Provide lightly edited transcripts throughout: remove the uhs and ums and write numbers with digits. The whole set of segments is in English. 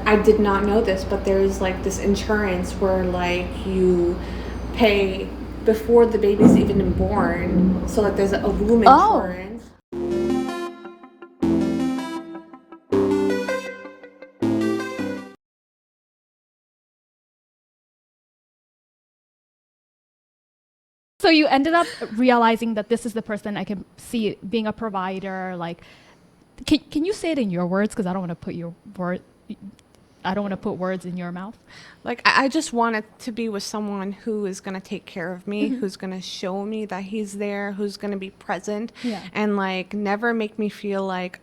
I did not know this, but there's like this insurance where like you pay before the baby's even born. So like there's a womb insurance. So you ended up realizing that this is the person I can see being a provider. Like, can you say it in your words? Because I don't want to put I don't want to put words in your mouth. Like, I just wanted to be with someone who is going to take care of me, who's going to show me that he's there, who's going to be present, and like never make me feel like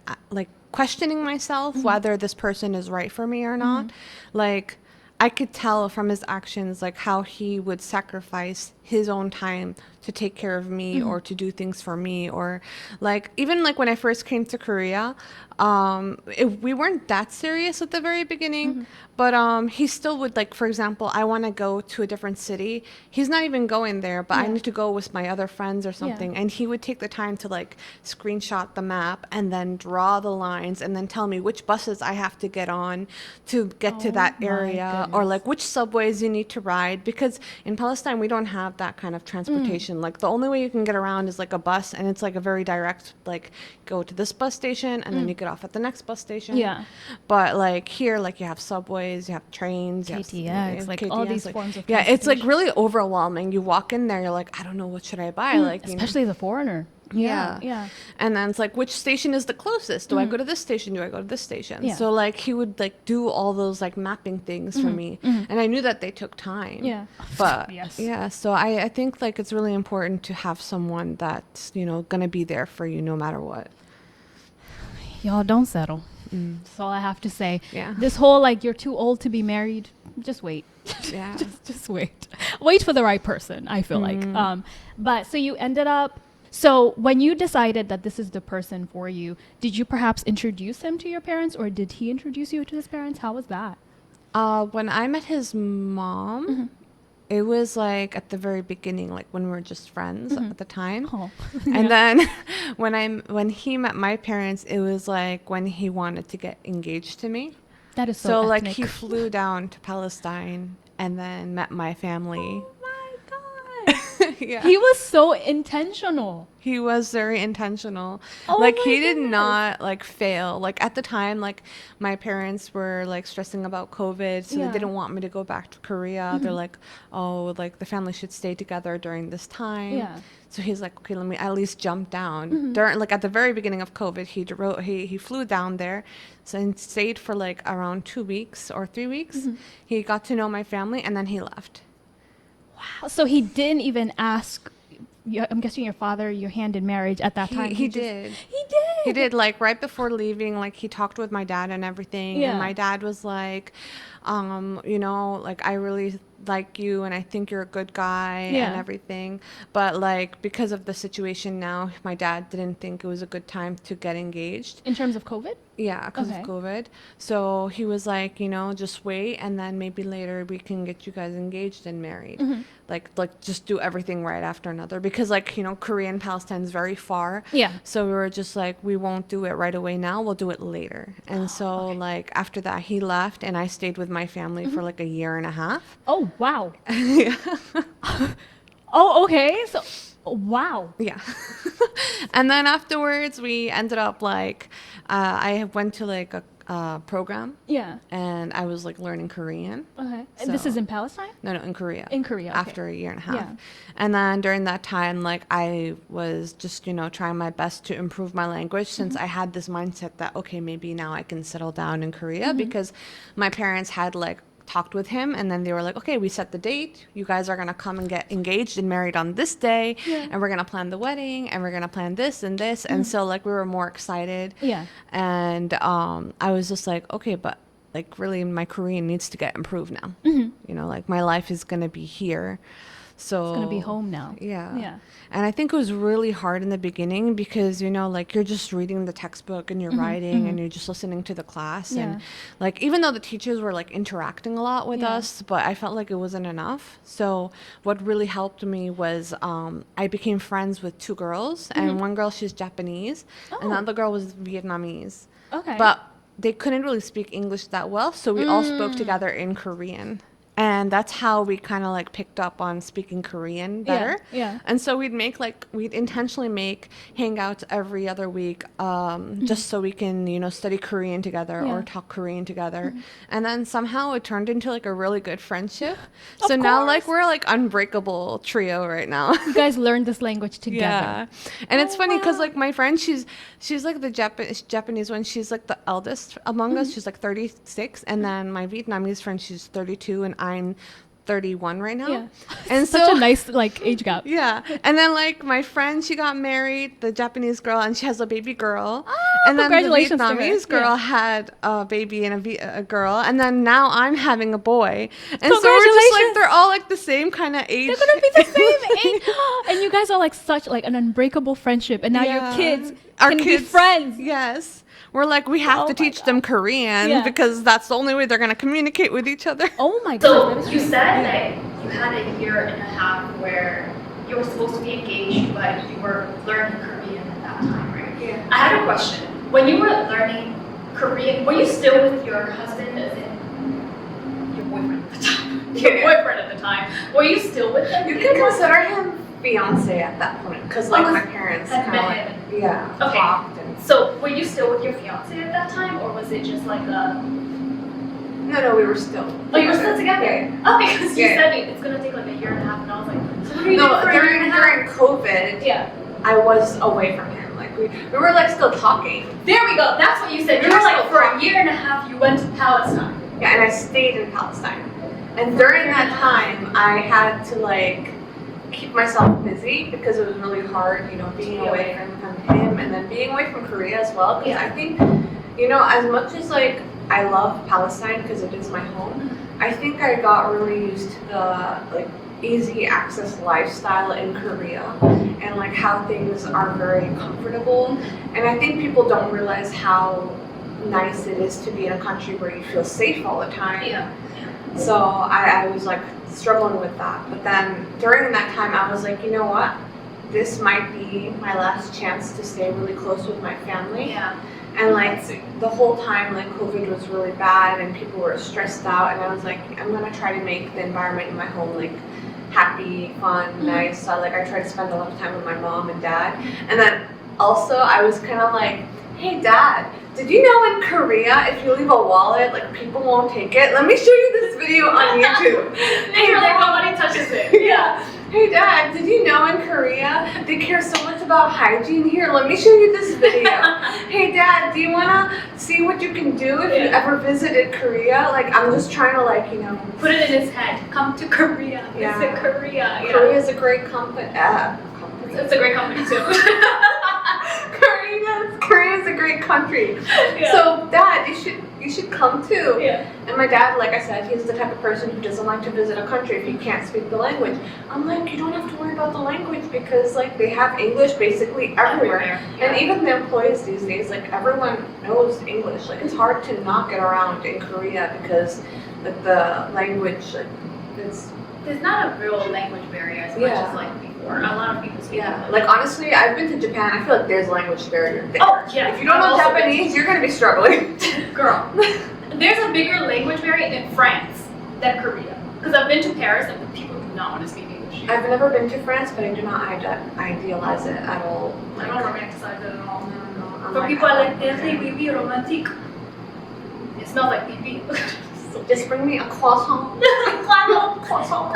questioning myself whether this person is right for me or not. Like, I could tell from his actions like how he would sacrifice his own time to take care of me or to do things for me, or like even like when I first came to Korea, we weren't that serious at the very beginning, but he still would, like, for example, I want to go to a different city, he's not even going there, but I need to go with my other friends or something, and he would take the time to like screenshot the map and then draw the lines and then tell me which buses I have to get on to get to that area, or like which subways you need to ride, because in Palestine we don't have that kind of transportation. Like the only way you can get around is like a bus, and it's like a very direct, like go to this bus station and then you get off at the next bus station. But like here, like you have subways, you have trains, KTX, like all these forms of transportation. It's like really overwhelming. You walk in there, you're like, I don't know, what should I buy? Like, especially as a foreigner. Yeah. And then it's like, which station is the closest? Do I go to this station? Do I go to this station? So like he would like do all those like mapping things for me. And I knew that they took time. But so I think like it's really important to have someone that's, you know, gonna be there for you no matter what. Y'all don't settle. That's all I have to say. Yeah. This whole like you're too old to be married, just wait. Yeah. just wait. Wait for the right person, I feel like. But so you ended up, so when you decided that this is the person for you, did you perhaps introduce him to your parents, or did he introduce you to his parents? How was that? When I met his mom, it was like at the very beginning, like when we were just friends at the time. And then when he met my parents, it was like when he wanted to get engaged to me. That is so like ethnic. he flew down to Palestine and then met my family. Oh my God. He was so intentional. He was very intentional. Oh like my he did goodness. not like fail. Like at the time, like my parents were like stressing about COVID, so they didn't want me to go back to Korea. They're like, oh, like the family should stay together during this time. So he's like, okay, let me at least jump down. During like at the very beginning of COVID, he flew down there, so and stayed for like around 2 weeks or 3 weeks. He got to know my family and then he left. Wow. So he didn't even ask, I'm guessing your father, your hand in marriage at that time. He did. He did. Like right before leaving, like he talked with my dad and everything. And my dad was like, you know, like I really like you and I think you're a good guy and everything. But like because of the situation now, my dad didn't think it was a good time to get engaged. In terms of COVID? Yeah, because of COVID. So he was like, you know, just wait and then maybe later we can get you guys engaged and married. Like just do everything right after another, because like, you know, Korea and Palestine is very far. So we were just like, we won't do it right away now, we'll do it later. And like after that he left and I stayed with my family for like a year and a half. Oh, wow. Oh, okay. So, wow. Yeah. And then afterwards we ended up like, I went to like a program. And I was like learning Korean. Okay. And this is in Palestine? No, in Korea. In Korea, okay. After a year and a half. And then during that time, like I was just, you know, trying my best to improve my language, since I had this mindset that, okay, maybe now I can settle down in Korea, because my parents had like talked with him and then they were like, okay, we set the date, you guys are gonna come and get engaged and married on this day, and we're gonna plan the wedding and we're gonna plan this and this. And so like we were more excited. And I was just like, okay, but like really my Korean needs to get improved now. You know, like my life is gonna be here, so it's gonna be home now. And I think it was really hard in the beginning because, you know, like you're just reading the textbook and you're writing and you're just listening to the class. And like, even though the teachers were like interacting a lot with us, but I felt like it wasn't enough. So what really helped me was I became friends with 2 girls, and one girl, she's Japanese, and the other girl was Vietnamese. But they couldn't really speak English that well, so we all spoke together in Korean. And that's how we kind of like picked up on speaking Korean better. Yeah. And so we'd intentionally make hangouts every other week, just so we can, study Korean together or talk Korean together. And then somehow it turned into like a really good friendship. So now like we're like unbreakable trio right now. You guys learned this language together. Yeah. And it's funny because like my friend, she's like the Japanese one. She's like the eldest among us. She's like 36. And then my Vietnamese friend, she's 32 and I'm 31 right now. Yeah. And Such a nice like age gap. Yeah. And then like my friend, she got married, the Japanese girl, and she has a baby girl. Oh, and then the congratulations to her. Vietnamese girl had a baby and a girl. And then now I'm having a boy. And so we're just like, they're all like the same kind of age. They're gonna be the same age. And you guys are like such like an unbreakable friendship. And now your kids can be friends. Yes. We're like, we have to teach them Korean because that's the only way they're going to communicate with each other. Oh my God. So you said that you had a year and a half where you were supposed to be engaged, but you were learning Korean at that time, right? Yeah. I had a question. When you were learning Korean, were you still with your husband, as in your boyfriend at the time? Your boyfriend at the time. Were you still with him? You can consider him fiance at that point because like my parents had kind of met like, him. talked. And So were you still with your fiance at that time, or was it just like a... No, we were still. Oh, you were still together? Yeah. Oh, because you said it's going to take like a year and a half, and I was like, so what are you No, doing for a year and a half? during COVID, Yeah. I was away from him. Like we were like still talking. There we go. That's what you said. You were like, for a year and a half, you went to Palestine. Yeah, and I stayed in Palestine. And during that time, I had to like keep myself busy because it was really hard, being away from him and then being away from Korea as well. Because I think, as much as like I love Palestine because it is my home, I think I got really used to the like easy access lifestyle in Korea and like how things are very comfortable. And I think people don't realize how nice it is to be in a country where you feel safe all the time. Yeah. So I was like struggling with that. But then during that time, I was like, you know what? This might be my last chance to stay really close with my family. Yeah. And like the whole time, like COVID was really bad and people were stressed out. And I was like, I'm gonna try to make the environment in my home like happy, fun, nice. So like I tried to spend a lot of time with my mom and dad. And then also I was kind of like, hey Dad, did you know in Korea if you leave a wallet, like people won't take it? Let me show you this video on YouTube. Hey, like nobody touches it. Yeah. Hey Dad, did you know in Korea they care so much about hygiene? Here, let me show you this video. Hey Dad, do you wanna see what you can do if you ever visited Korea? Like I'm just trying to like, Put it in his head. Come to Korea. Yeah. Visit Korea. Yeah. Korea is a great company. It's a great company too. Korea is a great country. Yeah. So Dad, you should come too. Yeah. And my dad, like I said, he's the type of person who doesn't like to visit a country if he can't speak the language. I'm like, you don't have to worry about the language because like they have English basically everywhere. Yeah. And even the employees these days, like everyone knows English. Like it's hard to not get around in Korea because like the language, like it's. There's not a real language barrier as much as like before. A lot of people speak English. Like honestly, I've been to Japan. I feel like there's a language barrier there. Oh, yeah. If you don't know Japanese, you're gonna be struggling. Girl, there's a bigger language barrier in France than Korea. Because I've been to Paris and people do not want to speak English. I've never been to France, but I do not idealize it at all. I don't romanticize it at all. No. For people are like, hey, baby, romantic. It smells like pee-pee. Just bring me a croissant. Croissant.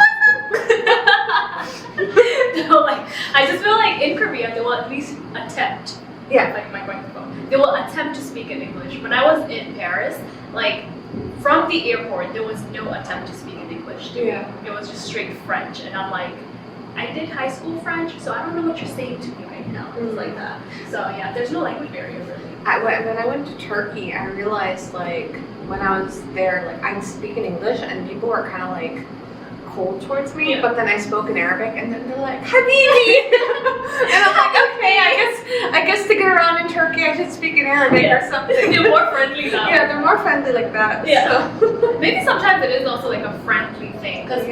No, like, I just feel like in Korea, they will at least attempt. Yeah. Like my microphone. They will attempt to speak in English. When I was in Paris, like, from the airport, there was no attempt to speak in English. Yeah. It was just straight French. And I'm like, I did high school French, so I don't know what you're saying to me right now. It's like that. So yeah, there's no language barrier really. When I went to Turkey, I realized like when I was there, like I'd speak in English and people were kind of like cold towards me, Yeah. but then I spoke in Arabic and then they're like, Habibi! And I'm like, okay, I guess to get around in Turkey I should speak in Arabic or something. They're more friendly now. Yeah, they're more friendly like that. Yeah. So. Maybe sometimes it is also like a friendly thing. Because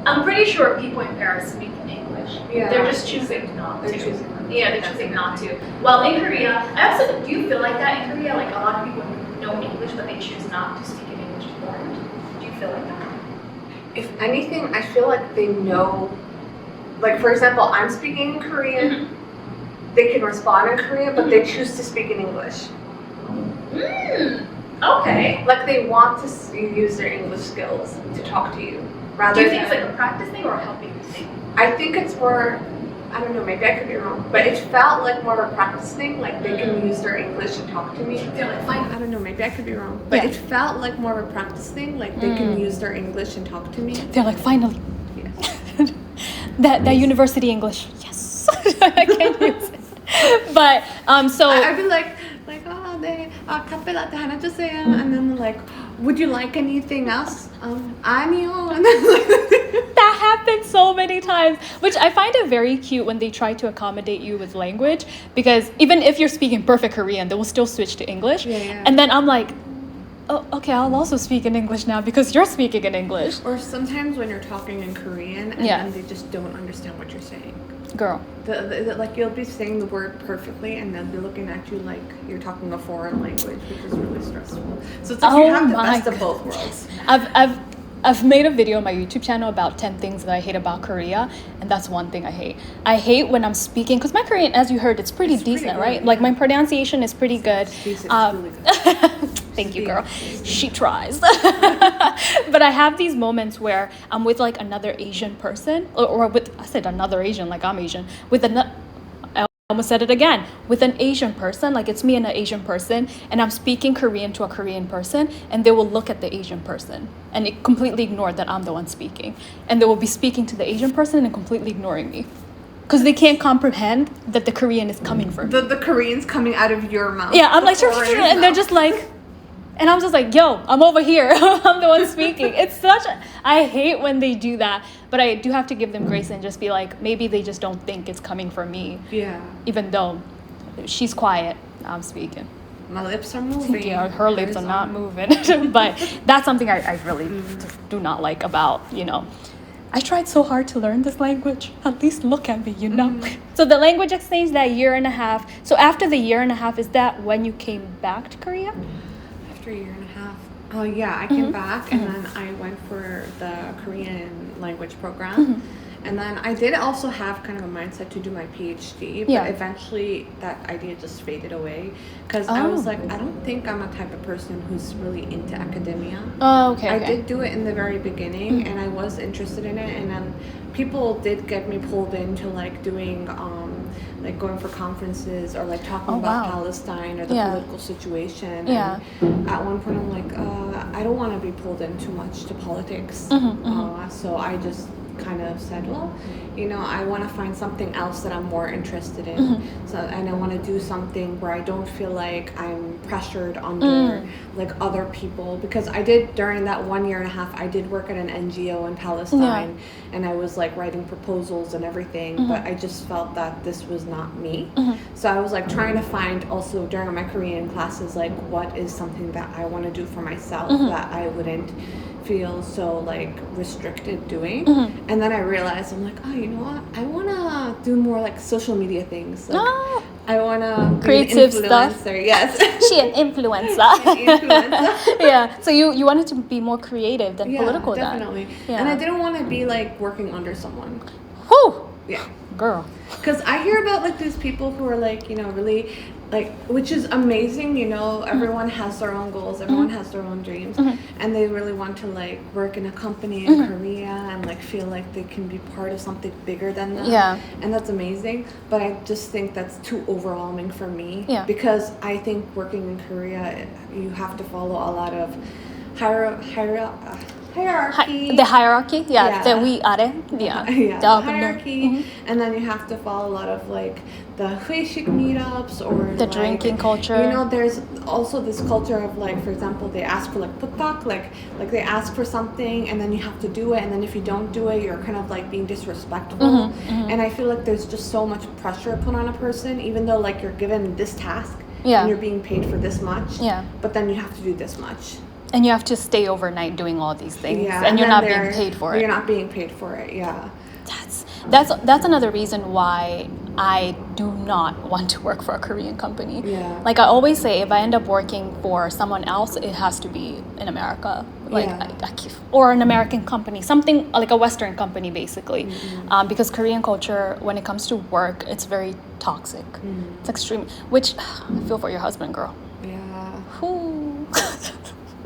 I'm pretty sure people in Paris speak English. Yeah. They're just choosing not to. They're choosing. Yeah, they're choosing not to. Well, in Korea, I also do you feel like that in Korea? Like a lot of people know know English, but they choose not to speak in English fluent? Do you feel like that? If anything, I feel like they know, like for example, I'm speaking in Korean, they can respond in Korean, but they choose to speak in English. Okay. Like they want to use their English skills to talk to you. Do you think it's like a practice thing or a helping thing? I think it's more, I don't know, maybe I could be wrong, but it felt like more of a practice thing, like they can use their English and talk to me. They're like, fine. I don't know, maybe I could be wrong, but it felt like more of a practice thing, like they can use their English and talk to me. They're like, finally. Yes. that university English. Yes. I can't use it. But, so. I'd be like, oh, they, 카페 라떼 하나 주세요. And then like, would you like anything else? 아니요. And then like, that happens so many times, which I find it very cute when they try to accommodate you with language, because even if you're speaking perfect Korean, they will still switch to English. Yeah. And then I'm like, oh, okay, I'll also speak in English now because you're speaking in English. Or sometimes when you're talking in Korean and then they just don't understand what you're saying. Girl. Like you'll be saying the word perfectly and they'll be looking at you like you're talking a foreign language, which is really stressful. So it's like you have the best of both worlds. I've made a video on my YouTube channel about 10 things that I hate about Korea, and that's one thing I hate. I hate when I'm speaking, because my Korean, as you heard, it's pretty decent, good, right? Like my pronunciation is pretty good. It's really good. Thank you, girl. She tries. But I have these moments where I'm with like another Asian person, or with, I said another Asian, like I'm Asian, with another, I almost said it again, with an Asian person, like it's me and an Asian person, and I'm speaking Korean to a Korean person, and they will look at the Asian person and it completely ignore that I'm the one speaking. And they will be speaking to the Asian person and completely ignoring me. Because they can't comprehend that the Korean is coming from me. The Korean's coming out of your mouth. Yeah, I'm like, and they're just like, and I'm just like, yo, I'm over here. I'm the one speaking. It's I hate when they do that. But I do have to give them grace and just be like, maybe they just don't think it's coming from me. Yeah. Even though she's quiet, I'm speaking. My lips are moving. Yeah, her lips are not moving. But that's something I really do not like about, I tried so hard to learn this language. At least look at me, So the language exchange, that year and a half. So after the year and a half, is that when you came back to Korea? After a year and a half. Oh yeah, I came back and then I went for the Korean language program. And then I did also have kind of a mindset to do my PhD, but eventually that idea just faded away because I was like, I don't think I'm a type of person who's really into academia. Oh, okay. I did do it in the very beginning and I was interested in it, and then people did get me pulled into like doing like going for conferences or like talking about Palestine or the political situation. And at one point I'm like, I don't want to be pulled in too much to politics. So I just kind of said, well, I want to find something else that I'm more interested in. And I want to do something where I don't feel like I'm pressured under like other people, because I did during that 1 year and a half I did work at an NGO in Palestine and I was like writing proposals and everything, but I just felt that this was not me. So I was like trying to find also during my Korean classes like what is something that I want to do for myself that I wouldn't feel so like restricted doing. And then I realized I'm like, oh, you know what, I want to do more like social media things. Like, I want to creative be an influencer. Stuff. Yes. She an influencer. Yeah. So you wanted to be more creative than political. Definitely. And I didn't want to be like working under someone. Whew. Yeah. Girl. Because I hear about like these people who are like, really like, which is amazing, everyone has their own goals, everyone has their own dreams, and they really want to like work in a company in Korea and like feel like they can be part of something bigger than them. Yeah. And that's amazing, but I just think that's too overwhelming for me. Yeah. Because I think working in Korea, you have to follow a lot of hierarchy. The hierarchy, the 위아래, the hierarchy, and then you have to follow a lot of like the 회식 meetups or the like, drinking culture. There's also this culture of like, for example, they ask for like 부탁, like they ask for something and then you have to do it, and then if you don't do it, you're kind of like being disrespectful. And I feel like there's just so much pressure put on a person, even though like you're given this task and you're being paid for this much, but then you have to do this much. And you have to stay overnight doing all these things, and you're not being paid for it. You're not being paid for it. Yeah. That's another reason why I do not want to work for a Korean company. Yeah. Like I always say, if I end up working for someone else, it has to be in America. Like, or an American company, something like a Western company, basically. Because Korean culture, when it comes to work, it's very toxic. It's extreme, which I feel for your husband, girl. Yeah. Whew.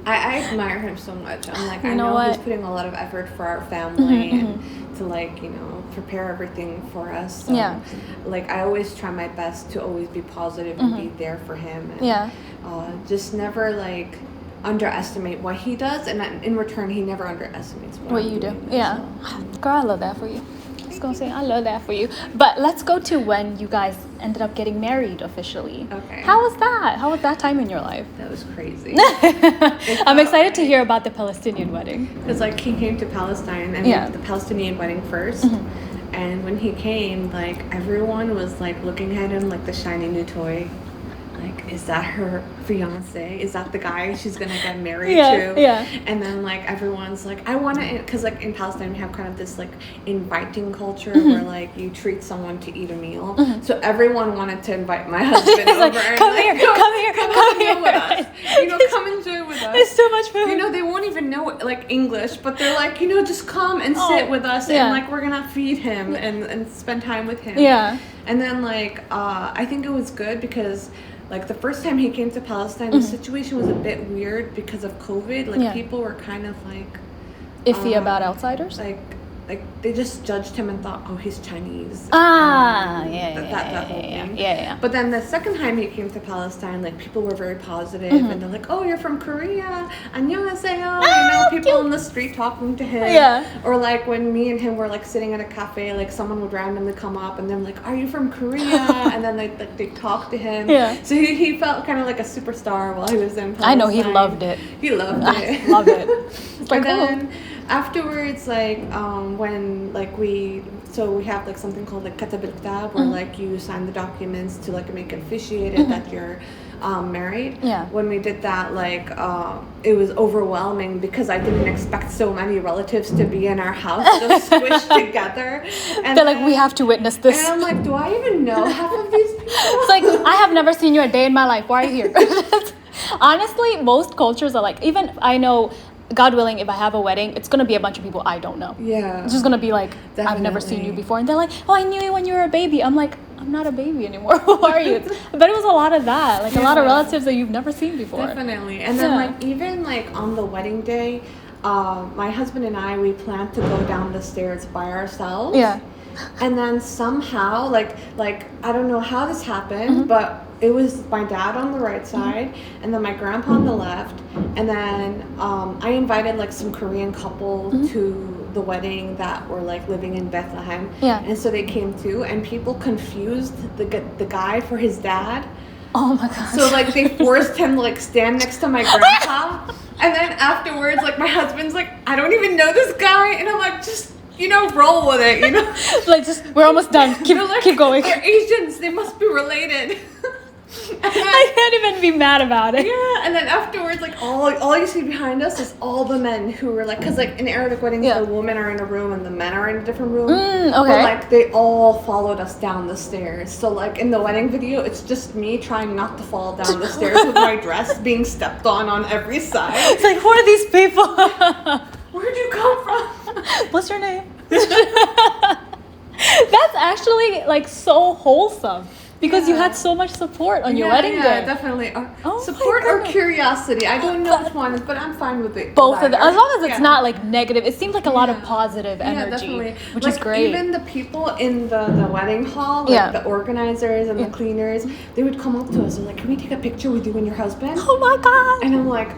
I admire him so much. I'm like, I know know what? he's putting a lot of effort for our family and to like, you know, prepare everything for us. So, Yeah. like, I always try my best to always be positive and be there for him. And, just never like underestimate what he does, and in return, he never underestimates What I'm you do. doing, Yeah. so. Girl, I love that for you. I was gonna say, I love that for you. But let's go to when you guys ended up getting married officially. Okay. How was that? How was that time in your life? That was crazy. I'm excited to hear about the Palestinian wedding. Because like he came to Palestine and we did the Palestinian wedding first. And when he came, like everyone was like looking at him like the shiny new toy. Like, is that her fiance? Is that the guy she's gonna get married to? Yeah. And then like everyone's like, I want to, because like in Palestine we have kind of this like inviting culture where like you treat someone to eat a meal. So everyone wanted to invite my husband over. Like, and, come like, here, come here. with us. You know, come enjoy with us. There's so much food. You know, they won't even know like English, but they're like, you know, just come and sit with us and like we're gonna feed him and spend time with him. Yeah. And then like I think it was good because like the first time he came to Palestine, the situation was a bit weird because of COVID. Like people were kind of like iffy about outsiders. Like they just judged him and thought, oh, he's Chinese. That whole thing. Yeah. But then the second time he came to Palestine, like people were very positive and they're like, oh, you're from Korea, annyeonghaseyo. You know, people in the street talking to him. Yeah. Or like when me and him were like sitting at a cafe, like someone would randomly come up and they're like, are you from Korea? And then they talk to him. Yeah. So he felt kind of like a superstar while he was in Palestine. I know, he loved it. He loved it. I love it. It's like, and then afterwards, like when like we have like something called like katab al-kitab, where like you sign the documents to like make it officiated that you're married. Yeah. When we did that, like it was overwhelming because I didn't expect so many relatives to be in our house just squished together. And they're like, we have to witness this. And I'm like, do I even know half of these people? It's like, I have never seen you a day in my life. Why are you here? Honestly, most cultures are like, even I know, God willing, if I have a wedding, it's gonna be a bunch of people I don't know. Yeah. It's just gonna be like, Definitely. I've never seen you before. And they're like, oh, I knew you when you were a baby. I'm like, I'm not a baby anymore. Who are you? But it was a lot of that. Like a lot of relatives that you've never seen before. Definitely. And then like even like on the wedding day, my husband and I, we planned to go down the stairs by ourselves. Yeah. And then somehow, like I don't know how this happened, but it was my dad on the right side, and then my grandpa on the left, and then I invited like some Korean couple to the wedding that were like living in Bethlehem. Yeah. And so they came too, and people confused the guy for his dad. Oh my gosh. So like they forced him to like stand next to my grandpa, and then afterwards, like my husband's like, I don't even know this guy, and I'm like, just, you know, roll with it, you know. Like, just, we're almost done. Keep going. They're Asians. They must be related. I can't even be mad about it. Yeah, and then afterwards, like all you see behind us is all the men who were like, because like in Arabic weddings, the women are in a room and the men are in a different room. Okay. But like they all followed us down the stairs. So like in the wedding video, it's just me trying not to fall down the stairs with my dress being stepped on every side. It's like, who are these people? Where'd you come from? What's your name? That's actually like so wholesome. Because you had so much support on your wedding day. Yeah, definitely. Support or curiosity. I don't know which one is, but I'm fine with it. Both of them. As long as it's not like negative. It seems like a lot of positive energy, which is great. Even the people in the wedding hall, like the organizers and the cleaners, they would come up to us and like, can we take a picture with you and your husband? Oh my God. And I'm like,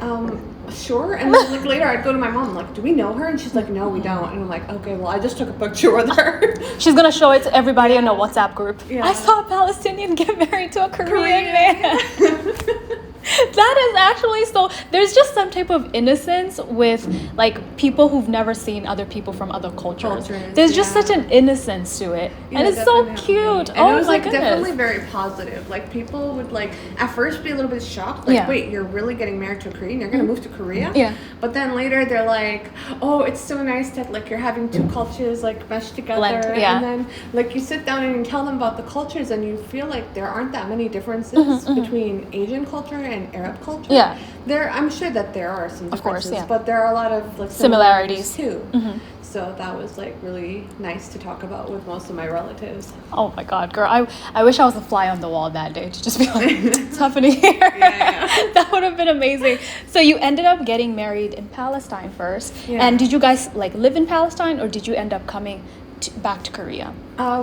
sure. And then like later I'd go to my mom, like, do we know her? And she's like, no, we don't. And I'm like, okay, well, I just took a picture with her. She's gonna show it to everybody in a WhatsApp group. Yeah. I saw a Palestinian get married to a Korean man. That is actually so. There's just some type of innocence with like people who've never seen other people from other cultures. There's just such an innocence to it, and it's so cute. And oh it was my like goodness. definitely very positive. Like people would like at first be a little bit shocked. Like, wait, you're really getting married to a Korean? You're gonna move to Korea? Yeah. But then later they're like, oh, it's so nice that like you're having two cultures like meshed together. Blend, yeah. And then like you sit down and you tell them about the cultures, and you feel like there aren't that many differences between Asian culture and Arab culture. Yeah. I'm sure that there are some Of course, differences, yeah. but there are a lot of like Similarities. too. So that was like really nice to talk about with most of my relatives. Oh my God, girl! I wish I was a fly on the wall that day to just be like, what's happening here? Yeah. That would have been amazing. So you ended up getting married in Palestine first, and did you guys like live in Palestine, or did you end up coming back to Korea?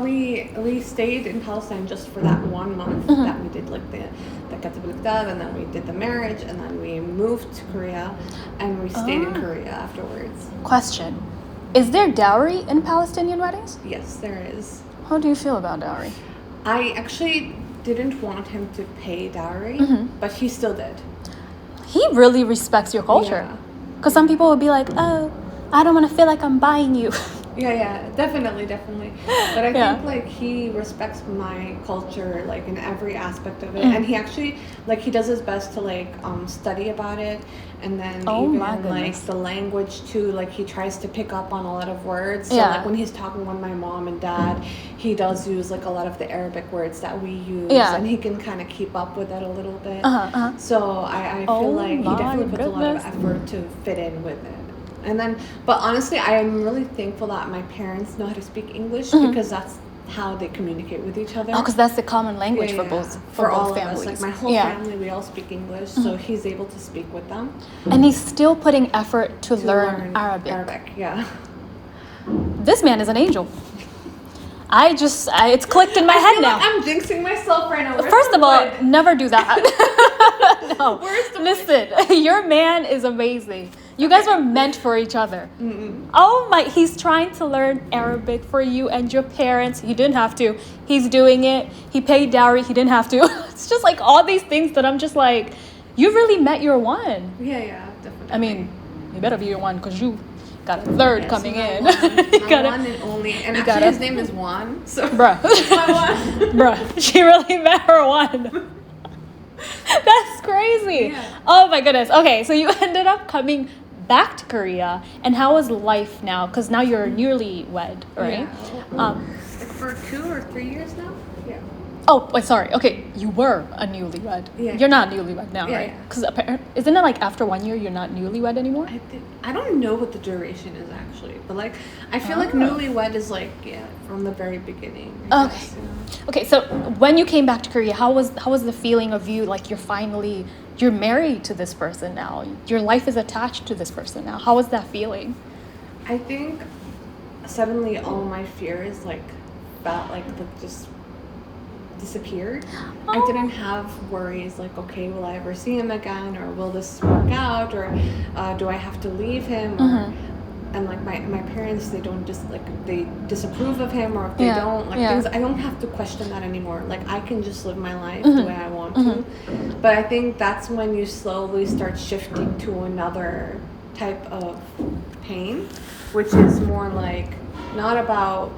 We stayed in Palestine just for that 1 month that we did like the Katablikdav, and then we did the marriage, and then we moved to Korea, and we stayed in Korea afterwards. Question: is there dowry in Palestinian weddings? Yes, there is. How do you feel about dowry? I actually didn't want him to pay dowry, but he still did. He really respects your culture. Because some people would be like, oh, I don't want to feel like I'm buying you. Yeah, definitely. But I think like he respects my culture like in every aspect of it, and he actually like he does his best to like study about it, and then like the language too. Like he tries to pick up on a lot of words. So like when he's talking with my mom and dad, he does use like a lot of the Arabic words that we use, and he can kind of keep up with it a little bit. So I feel like he definitely puts a lot of effort to fit in with it. And then, but honestly, I am really thankful that my parents know how to speak English because that's how they communicate with each other. Oh, because that's the common language for both all families. of us. Like my whole family, we all speak English, so he's able to speak with them. And he's still putting effort to learn Arabic. Yeah. This man is an angel. It's clicked in my head now. Like I'm jinxing myself right now. First of all, never do that. No. Listen, your man is amazing. You guys were meant for each other. Oh my, he's trying to learn Arabic for you and your parents. He didn't have to. He's doing it. He paid dowry. He didn't have to. It's just like all these things that I'm just like, you really met your one. Yeah, definitely. I mean, you better be your one because you got a third coming in. You got one and only. And actually his name is Juan. So bruh. Bruh. She really met her one. That's crazy. Yeah. Oh my goodness. Okay, so you ended up coming back to Korea, and how is life now? Because now you're newlywed, right? Yeah. For 2 or 3 years now. Yeah. Oh, wait, sorry. Okay, you were a newlywed. Yeah. You're not newlywed now, right? Yeah. Because isn't it like after 1 year you're not newlywed anymore? I don't know what the duration is actually, but like I feel like newlywed is like from the very beginning. I guess, Okay, so when you came back to Korea, how was the feeling of you like you're married to this person now? Your life is attached to this person now. How was that feeling? I think suddenly all my fears like just disappeared. I didn't have worries like, okay, will I ever see him again, or will this work out, or do I have to leave him, or and like my parents, they don't just like they disapprove of him, or if they don't like things, I don't have to question that anymore. Like I can just live my life the way I want to. But I think that's when you slowly start shifting to another type of pain, which is more like not about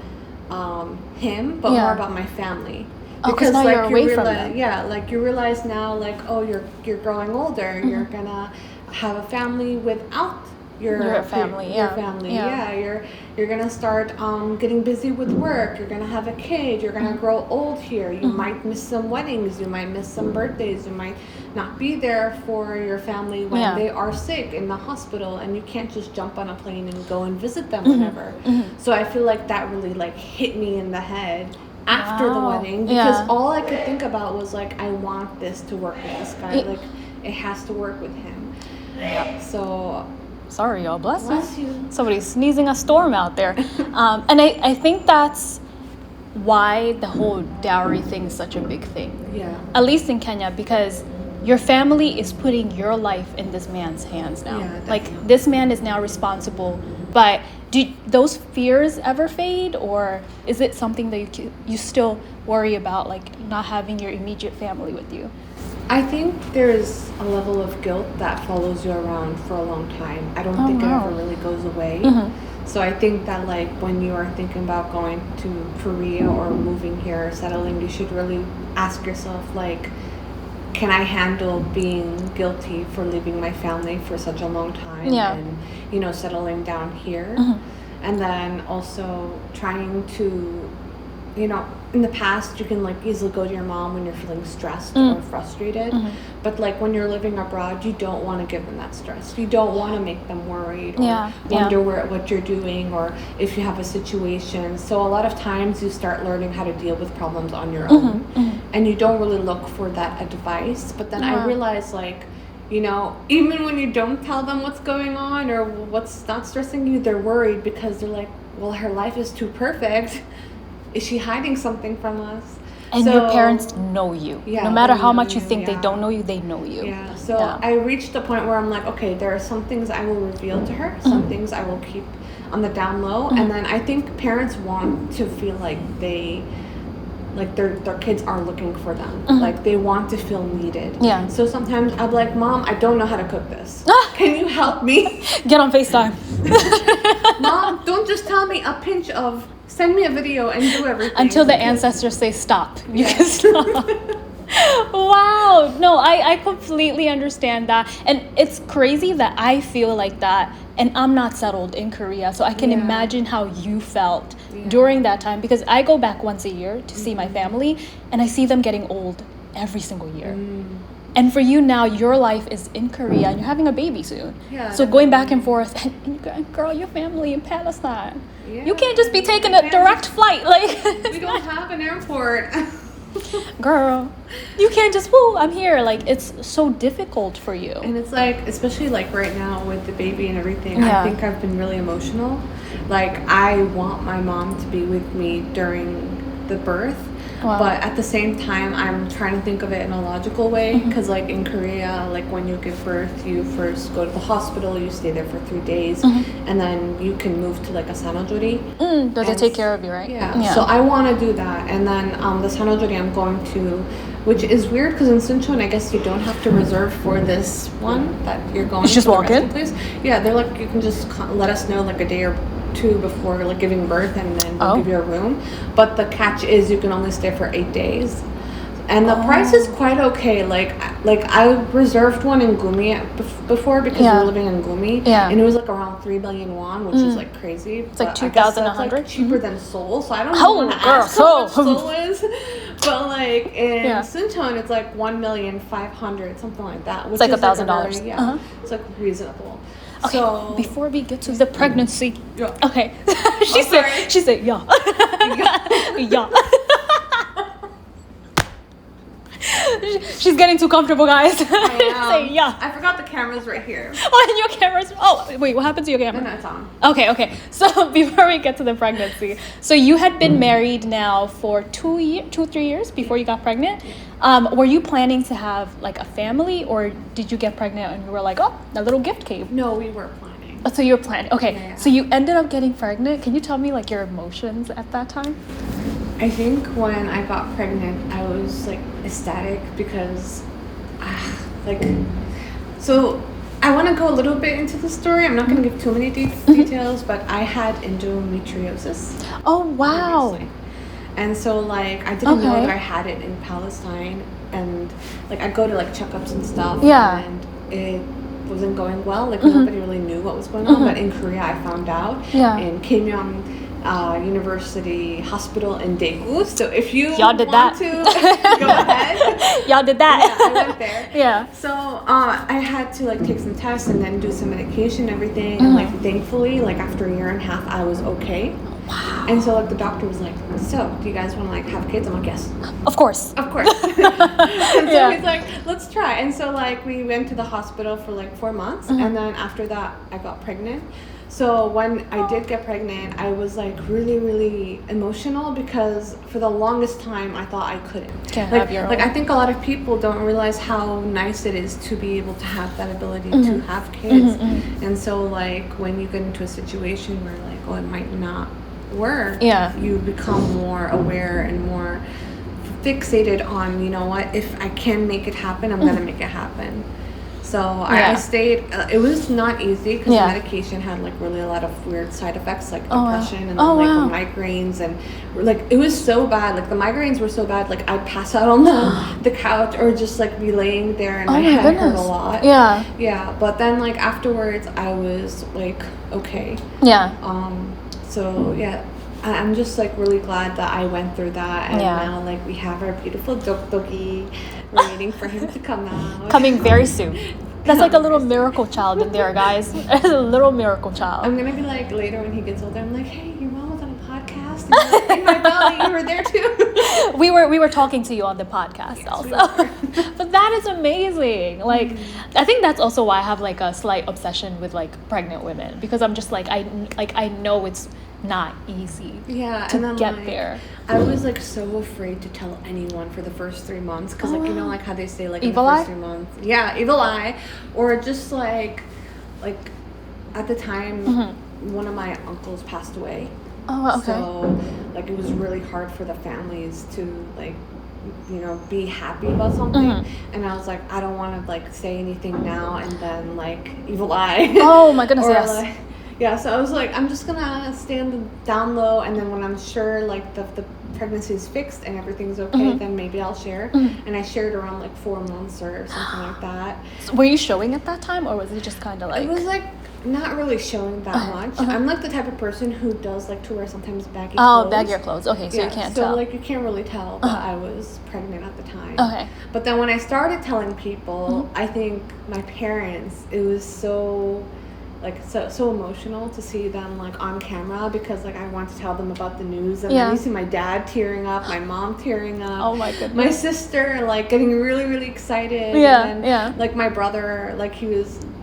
him, but more about my family. Because now you're away from them. Yeah, like you realize now, like, oh, you're growing older. You're gonna have a family without your family. You're gonna start getting busy with work. You're gonna have a kid. You're gonna grow old here. You might miss some weddings. You might miss some birthdays. You might not be there for your family when they are sick in the hospital, and you can't just jump on a plane and go and visit them whenever. So I feel like that really like hit me in the head after the wedding, because all I could think about was like, I want this to work with this guy. Like it has to work with him. So sorry, y'all. Bless you. Somebody's sneezing a storm out there. And I think that's why the whole dowry thing is such a big thing. Yeah. At least in Kenya, because your family is putting your life in this man's hands now. Yeah, like this man is now responsible. But do those fears ever fade, or is it something that you still worry about, like not having your immediate family with you? I think there's a level of guilt that follows you around for a long time. I don't think it ever really goes away. So I think that like when you are thinking about going to Korea or moving here or settling, you should really ask yourself like, can I handle being guilty for leaving my family for such a long time and, you know, settling down here? And then also trying to, you know, in the past you can like easily go to your mom when you're feeling stressed or frustrated, but like when you're living abroad, you don't want to give them that stress. You don't want to make them worried or wonder what you're doing or if you have a situation. So a lot of times you start learning how to deal with problems on your own, and you don't really look for that advice. But then I realized like, you know, even when you don't tell them what's going on or what's not stressing you, they're worried because they're like, well, her life is too perfect. Is she hiding something from us? And your parents know you. No matter how much you think they don't know you, they know you. Yeah. So I reached the point where I'm like, okay, there are some things I will reveal to her, some things I will keep on the down low. And then I think parents want to feel like their kids are looking for them. Like they want to feel needed. Yeah. So sometimes I'm like, Mom, I don't know how to cook this. Can you help me? Get on FaceTime. Mom, don't just tell me a pinch of, send me a video and do everything. Until the ancestors say stop. You can stop. Wow. No, I completely understand that. And it's crazy that I feel like that. And I'm not settled in Korea. So I can imagine how you felt during that time. Because I go back once a year to see my family. And I see them getting old every single year. And for you now, your life is in Korea and you're having a baby soon. Yeah, so going back and forth, and girl, your family in Palestine. Yeah, you can't just be taking a direct flight. Like we don't have an airport. Girl, you can't just, woo, I'm here. Like, it's so difficult for you. And it's like, especially like right now with the baby and everything, I think I've been really emotional. Like, I want my mom to be with me during the birth. Wow. But at the same time, I'm trying to think of it in a logical way. Because like in Korea, like when you give birth, you first go to the hospital, you stay there for 3 days, and then you can move to like a sanojori. Does it take care of you, right? Yeah. So I want to do that. And then the sanojori I'm going to, which is weird because in Suncheon, I guess you don't have to reserve for this one that you're going to. Just walk in? Place. Yeah, they're like, you can just let us know like a day or two before like giving birth, and then they'll give you a room. But the catch is you can only stay for 8 days, and the price is quite okay. Like I reserved one in Gumi before because we were living in Gumi, and it was like around 3 million won, which is like crazy. It's like 2,100. Like cheaper than Seoul, so I don't know how much Seoul is. But like in Suncheon, it's like 1,500,000, something like that. Which it's like is $1,000. Yeah, it's like reasonable. Okay, so before we get to the pregnancy, okay, she said, yeah. She's getting too comfortable, guys. Say yeah. I forgot the camera's right here. Oh, and your camera's. Oh, wait, what happened to your camera? No, it's on. Okay. So before we get to the pregnancy, so you had been married now for 3 years before you got pregnant. Were you planning to have like a family, or did you get pregnant and you were like, oh, a little gift came? No, we were planning. Oh, so you were planning. Okay. Yeah. So you ended up getting pregnant. Can you tell me like your emotions at that time? I think when I got pregnant, I was like ecstatic because so I want to go a little bit into the story. I'm not going to give too many details, but I had endometriosis. Oh, wow. Previously. And so like I didn't know that I had it in Palestine, and like I'd go to like checkups and stuff, and it wasn't going well. Like nobody really knew what was going on, but in Korea I found out in Kimyeong University Hospital in Daegu. So if you want to go ahead, y'all did that. Yeah, I went there. Yeah. So I had to like take some tests and then do some medication and everything. And like thankfully, like after 1.5 years, I was okay. Wow. And so like the doctor was like, so do you guys want to like have kids? I'm like, yes. Of course. And so he's like, let's try. And so like we went to the hospital for like 4 months, and then after that I got pregnant. So when I did get pregnant, I was like really, really emotional because for the longest time I thought I couldn't. Can't have your own. Like I think a lot of people don't realize how nice it is to be able to have that ability to have kids. And so like when you get into a situation where like, oh, it might not work, you become more aware and more fixated on, you know what, if I can make it happen, I'm gonna make it happen. So I stayed. It was not easy because the medication had like really a lot of weird side effects, like depression and then, like migraines, and like it was so bad. Like the migraines were so bad, like I'd pass out on the couch or just like be laying there, and my head hurt a lot. Yeah. But then like afterwards, I was like okay. So yeah. I'm just like really glad that I went through that, and now like we have our beautiful doggy. We're waiting for him to come out. Coming very soon. That's like a little miracle child in there, guys. A little miracle child. I'm gonna be like later when he gets older. I'm like, hey, your mom was on a podcast. And you're like, in my belly, you were there too. We were talking to you on the podcast also. But that is amazing. Like I think that's also why I have like a slight obsession with like pregnant women, because I'm just like I know it's not easy to get there. I was like so afraid to tell anyone for the first 3 months because like you know like how they say like evil in the eye? first 3 months, evil eye, or just like at the time one of my uncles passed away. So like it was really hard for the families to like you know be happy about something, and I was like I don't want to like say anything now and then like evil eye. Oh my goodness. Yes. Like, yeah, so I was like, I'm just gonna stand down low, and then when I'm sure like the pregnancy is fixed and everything's okay, then maybe I'll share. And I shared around like 4 months or something like that. So were you showing at that time, or was it just kind of like? It was like not really showing that much. I'm like the type of person who does like to wear sometimes baggy clothes. Oh, baggier clothes. Okay, so you can't tell. So like you can't really tell that I was pregnant at the time. Okay. But then when I started telling people, I think my parents, it was so emotional to see them like on camera, because like I want to tell them about the news, and then you see my dad tearing up, my mom tearing up, oh my goodness, my sister like getting really really excited, like my brother, like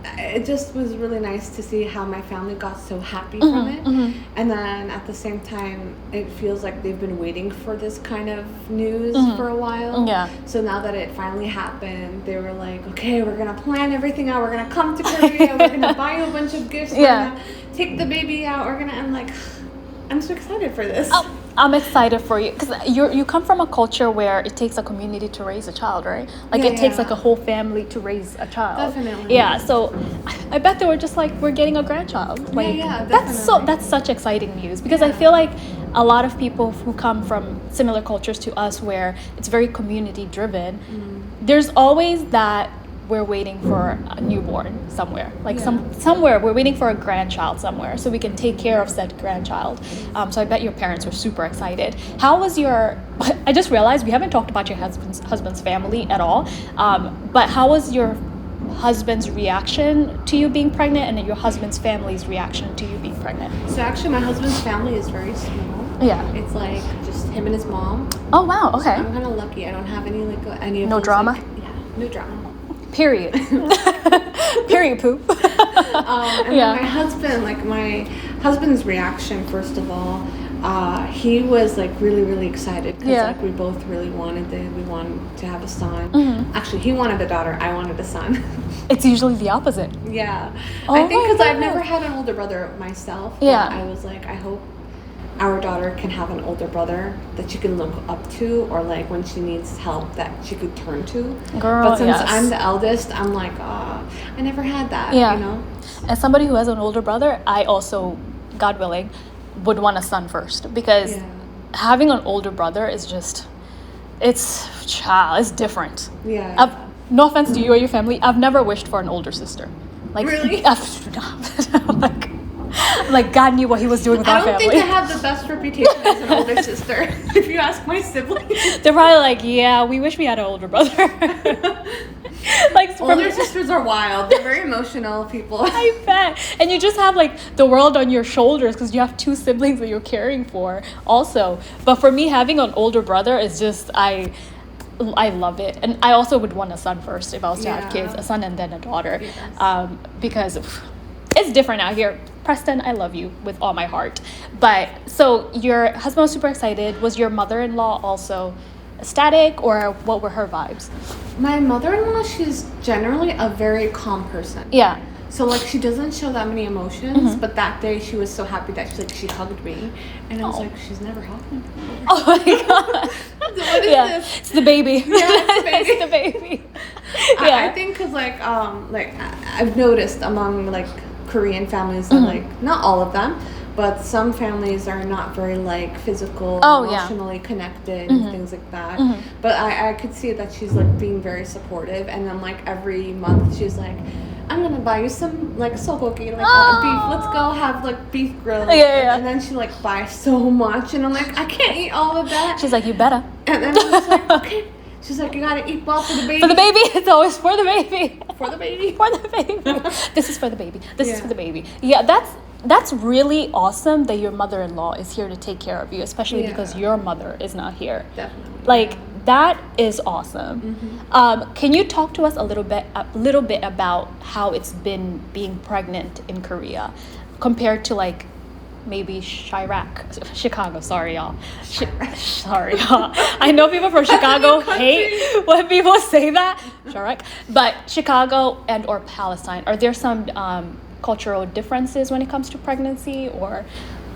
it just was really nice to see how my family got so happy from it. And then at the same time it feels like they've been waiting for this kind of news for a while. So now that it finally happened, they were like, okay, we're gonna plan everything out, we're gonna come to Korea, we're gonna buy you a bunch of gifts, we're gonna take the baby out, I'm like, I'm so excited for this. I'm excited for you, because you come from a culture where it takes a community to raise a child, right? Like it takes like a whole family to raise a child. Definitely. Yeah, so I bet they were just like, we're getting a grandchild. Like that's such exciting news, because I feel like a lot of people who come from similar cultures to us, where it's very community driven, there's always that we're waiting for a newborn somewhere, like somewhere we're waiting for a grandchild somewhere, so we can take care of said grandchild. So I bet your parents were super excited. How was I just realized we haven't talked about your husband's family at all, but how was your husband's reaction to you being pregnant, and then your husband's family's reaction to you being pregnant? So actually my husband's family is very small. It's like just him and his mom. Oh wow, okay. So I'm kind of lucky. I don't have any of no those, drama. No drama. Period. Period poop. And then my husband's reaction, first of all, he was like really really excited, because like we both really wanted to have a son. Actually he wanted a daughter, I wanted a son. It's usually the opposite. I think because I've never had an older brother myself, but I was like, I hope our daughter can have an older brother that she can look up to, or like when she needs help that she could turn to. Girl, but since I'm the eldest, I'm like, I never had that, you know? As somebody who has an older brother, I also, God willing, would want a son first, because having an older brother is just, it's different. No offense to you or your family, I've never wished for an older sister. Like, really? Like God knew what he was doing with our family. I don't think I have the best reputation as an older sister. If you ask my siblings, they're probably like, yeah, we wish we had an older brother. Like older sisters are wild. They're very emotional people. I bet. And you just have like the world on your shoulders, because you have 2 siblings that you're caring for also. But for me, having an older brother is just, I love it. And I also would want a son first if I was to have kids, a son and then a daughter. Because it's different out here. Preston, I love you with all my heart. But so your husband was super excited. Was your mother-in-law also ecstatic, or what were her vibes? My mother-in-law, she's generally a very calm person. So like she doesn't show that many emotions, but that day she was so happy that she hugged me, and I was like, she's never hugged me before. Oh my god. What is Yeah, this? it's the baby. Yeah, it's the baby. It's the baby. I think because I've noticed among like Korean families that like not all of them, but some families are not very like physical, emotionally connected and things like that. But I could see that she's like being very supportive, and then like every month she's like, I'm gonna buy you some like sogogi, like beef. Let's go have like beef grilled. Yeah. And then she like buys so much, and I'm like, I can't eat all of that. She's like, you better. And then I'm just like, okay. She's like, you gotta eat well for the baby. For the baby, it's always for the baby. For the baby. For the baby. This is for the baby. This is Yeah. for the baby. Yeah, that's really awesome that your mother-in-law is here to take care of you, especially because your mother is not here. Definitely. Like that is awesome. Can you talk to us a little bit about how it's been being pregnant in Korea compared to like maybe Chicago, sorry y'all. Sorry y'all. I know people from Chicago hate when people say that. Chirac. But Chicago and or Palestine, are there some cultural differences when it comes to pregnancy or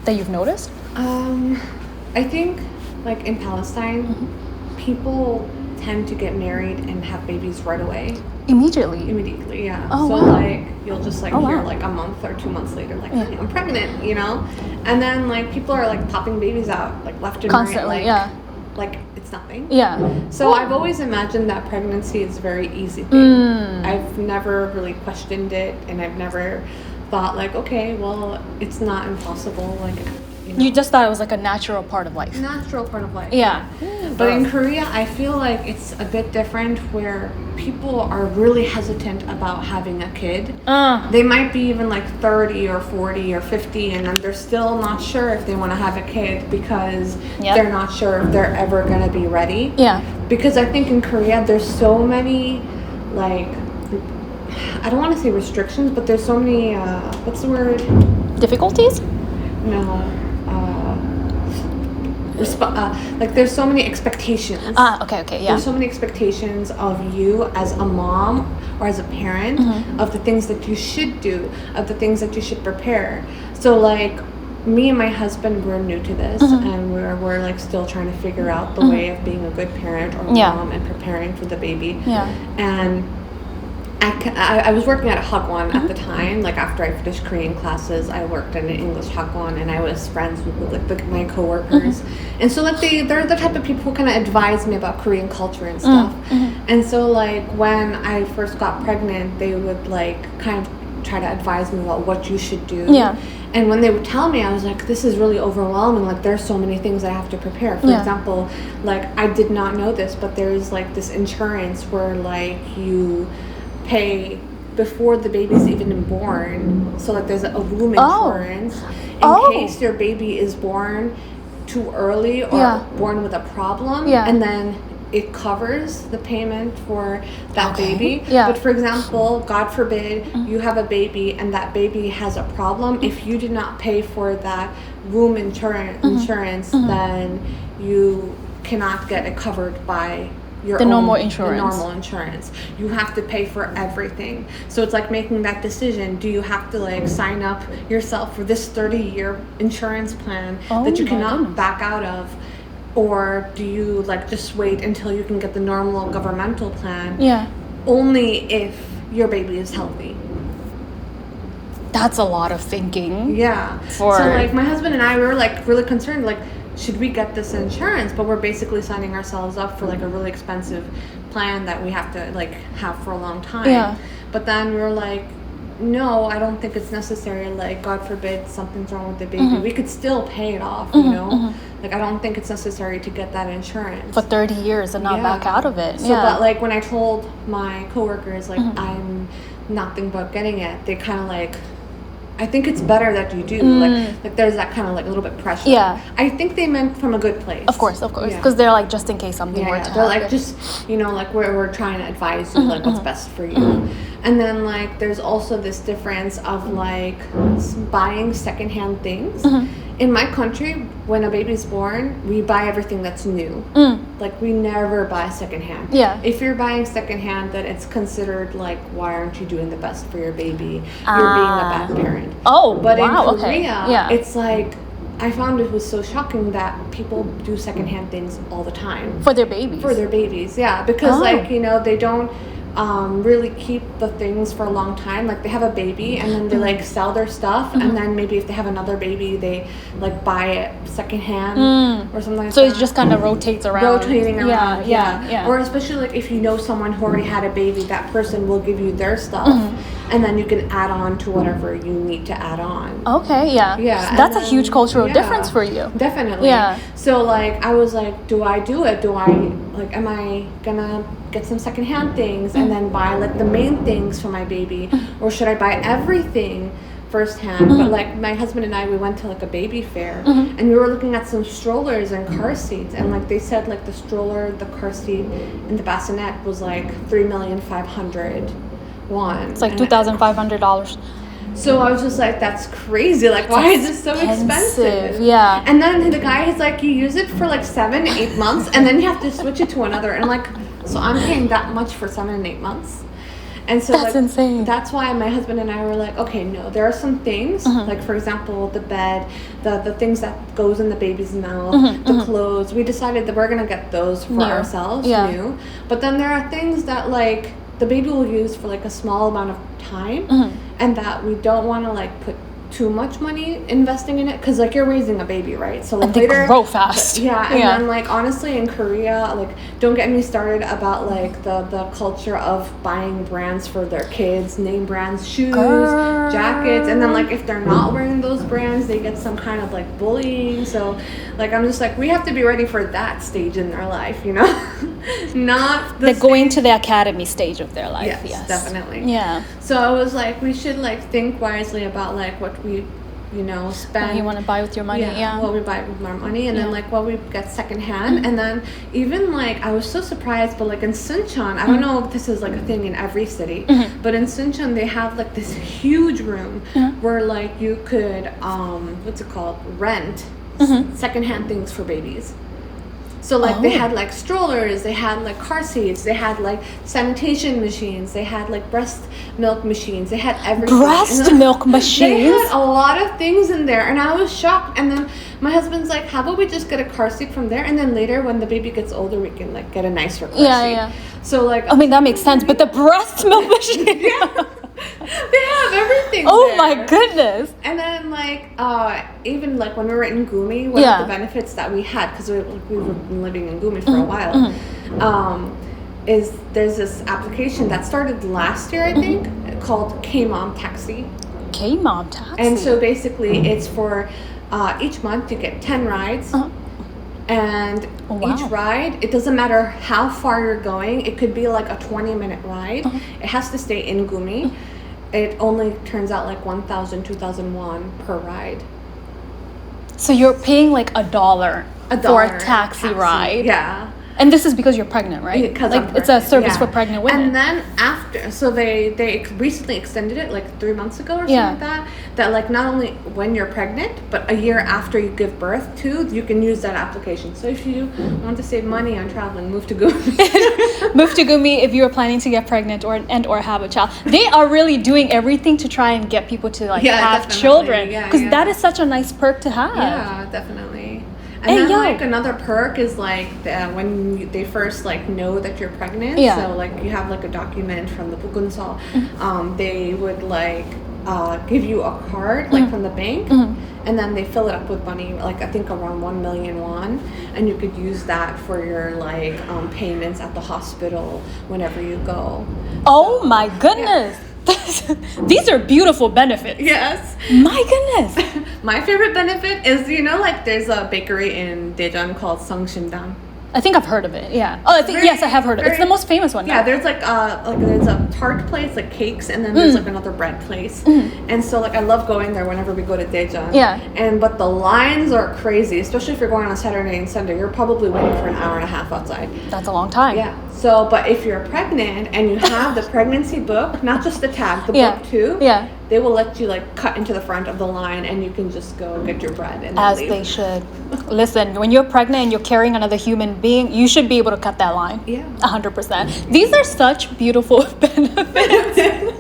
that you've noticed? I think like in Palestine, people tend to get married and have babies right away. Immediately, yeah. Oh, so wow. like you'll just like hear wow. like a month or 2 months later, like hey, I'm pregnant, you know? And then like people are like popping babies out like left and Constantly, right. Like it's nothing. Yeah. So I've always imagined that pregnancy is a very easy thing. I've never really questioned it, and I've never thought like, okay, well, it's not impossible. Like, you know, You just thought it was like a natural part of life. natural part of life. Yeah. But in Korea, I feel like it's a bit different where people are really hesitant about having a kid. They might be even like 30 or 40 or 50, and then they're still not sure if they want to have a kid because they're not sure if they're ever going to be ready. Yeah. Because I think in Korea, there's so many, like, I don't want to say restrictions, but there's so many, what's the word? Difficulties? No. Like there's so many expectations. Okay, yeah. There's so many expectations of you as a mom or as a parent of the things that you should do, of the things that you should prepare. So like me and my husband, we're new to this, and we're like still trying to figure out the way of being a good parent or mom and preparing for the baby. Yeah. And I was working at a hagwon at the time. Like after I finished Korean classes, I worked in an English hagwon, and I was friends with like my coworkers. And so like they're the type of people who kind of advise me about Korean culture and stuff. And so like when I first got pregnant, they would like kind of try to advise me about what you should do. Yeah. And when they would tell me, I was like, this is really overwhelming. Like, there's so many things I have to prepare. For example, like, I did not know this, but there's, like, this insurance where, like, you pay before the baby's even born. So, like, there's a womb insurance in case your baby is born too early or born with a problem. And then it covers the payment for that baby. But for example, God forbid you have a baby and that baby has a problem. If you did not pay for that womb insurance, then you cannot get it covered by your normal insurance. The normal insurance. You have to pay for everything. So it's like making that decision. Do you have to like sign up yourself for this 30-year insurance plan that you cannot back out of? Or do you like just wait until you can get the normal governmental plan? Only if your baby is healthy. That's a lot of thinking. So like my husband and I, we were like really concerned, like, should we get this insurance? But we're basically signing ourselves up for like a really expensive plan that we have to like have for a long time. But then we were like, no, I don't think it's necessary. Like, God forbid something's wrong with the baby. We could still pay it off, you know? Like, I don't think it's necessary to get that insurance. For 30 years and not back out of it. So, but, like, when I told my coworkers, like, I'm not thinking about getting it, they kind of, like, I think it's better that you do. Like there's that kind of, like, a little bit pressure. I think they meant from a good place. Of course. Because they're, like, just in case something were to happen. They're, like, just, you know, like, we're trying to advise you, like, what's best for you. And then, like, there's also this difference of, like, buying secondhand things. In my country, when a baby's born, we buy everything that's new. Like, we never buy secondhand. If you're buying secondhand, then it's considered, like, why aren't you doing the best for your baby? You're being a bad parent. But in Korea, it's like, I found it was so shocking that people do secondhand things all the time. For their babies. For their babies, yeah. Because, like, you know, they don't really keep the things for a long time. Like, they have a baby and then they, like, sell their stuff. And then maybe if they have another baby, they, like, buy it secondhand or something like that. So it just kind of rotates around. Rotating around, yeah. Or especially, like, if you know someone who already had a baby, that person will give you their stuff. And then you can add on to whatever you need to add on. Okay, yeah. Yeah. So that's a huge cultural difference for you. Definitely. Yeah. So, like, I was like, do I do it? Am I gonna get some secondhand things and then buy, like, the main things for my baby? Or should I buy everything firsthand? But, like, my husband and I, we went to, like, a baby fair. And we were looking at some strollers and car seats. And, like, they said, like, the stroller, the car seat, and the bassinet was, like, 3,500,000 won. It's like $2,500. So I was just like, that's crazy. Like, why is this so expensive? Yeah. And then the guy is like, you use it for like 7, 8 months, and then you have to switch it to another. And I'm like, so I'm paying that much for 7 and 8 months? And so That's like, insane. That's why my husband and I were like, okay, no, there are some things, like, for example, the bed, the things that goes in the baby's mouth, the clothes. We decided that we're going to get those for ourselves, new. But then there are things that, like, the baby will use for, like, a small amount of time, and that we don't want to, like, put too much money investing in it, because, like, you're raising a baby, right? So, like, And they grow fast. Yeah, and then, like, honestly, in Korea, like, don't get me started about, like, the culture of buying brands for their kids, name brands, shoes, jackets, and then, like, if they're not wearing those brands, they get some kind of, like, bullying. So, like, I'm just like, we have to be ready for that stage in their life, you know? Not the They're going to the academy stage of their life. Yes, definitely. Yeah. So I was like, we should, like, think wisely about, like, what we, you know, spend. What you want to buy with your money. Yeah. What we buy with our money, and then, like, what we get secondhand. And then even, like, I was so surprised, but, like, in Suncheon, I don't know if this is, like, a thing in every city, but in Suncheon they have, like, this huge room where, like, you could what's it called, rent secondhand things for babies. So, like, they had, like, strollers, they had, like, car seats, they had, like, sanitation machines, they had, like, breast milk machines, they had everything. Breast milk machines? They had a lot of things in there, and I was shocked. And then my husband's like, how about we just get a car seat from there, and then later when the baby gets older, we can, like, get a nicer car seat. Yeah. So, like, I mean, that makes sense, but the breast milk machine. they have everything Oh there. my goodness. And then, like, even, like, when we were in Gumi, one of the benefits that we had, because we were living in Gumi for a while, is there's this application that started last year, I think, called K-Mom Taxi. K-Mom Taxi? And so basically it's for each month you get 10 rides. And each ride, it doesn't matter how far you're going. It could be like a 20-minute ride. It has to stay in Gumi. It only turns out like 1,000, 2,000 won per ride. So you're paying like $1 for a taxi ride. Yeah. And this is because you're pregnant, right? Because like it's a service for pregnant women. And then after, so they recently extended it like 3 months ago or something like that. That, like, not only when you're pregnant, but a year after you give birth to, you can use that application. So if you want to save money on traveling, move to Gumi. Move to Gumi if you're planning to get pregnant or have a child. They are really doing everything to try and get people to, like, have definitely. children, because that is such a nice perk to have. Yeah, definitely. And then, like, another perk is, like, when they first, like, know that you're pregnant. So, like, you have, like, a document from the Bukunsal. They would, like, give you a card, like, from the bank. And then they fill it up with money, like, I think around 1 million won. And you could use that for your, like, payments at the hospital whenever you go. Oh, my goodness. These are beautiful benefits. Yes. My goodness. My favorite benefit is, you know, like, there's a bakery in Daejeon called Sungsimdang. I think I've heard of it. Yeah. Oh, yes, I have heard of it. It's the most famous one. Yeah, there's like there's a tart place, like cakes, and then there's like another bread place. And so, like, I love going there whenever we go to Daejeon. Yeah. But the lines are crazy, especially if you're going on a Saturday and Sunday. You're probably waiting for an hour and a half outside. That's a long time. Yeah. So, but if you're pregnant and you have the pregnancy book, not just the tag, the book too. Yeah. They will let you, like, cut into the front of the line, and you can just go get your bread and As leave. they should. Listen, when you're pregnant and you're carrying another human being, you should be able to cut that line. Yeah. 100%. These are such beautiful benefits.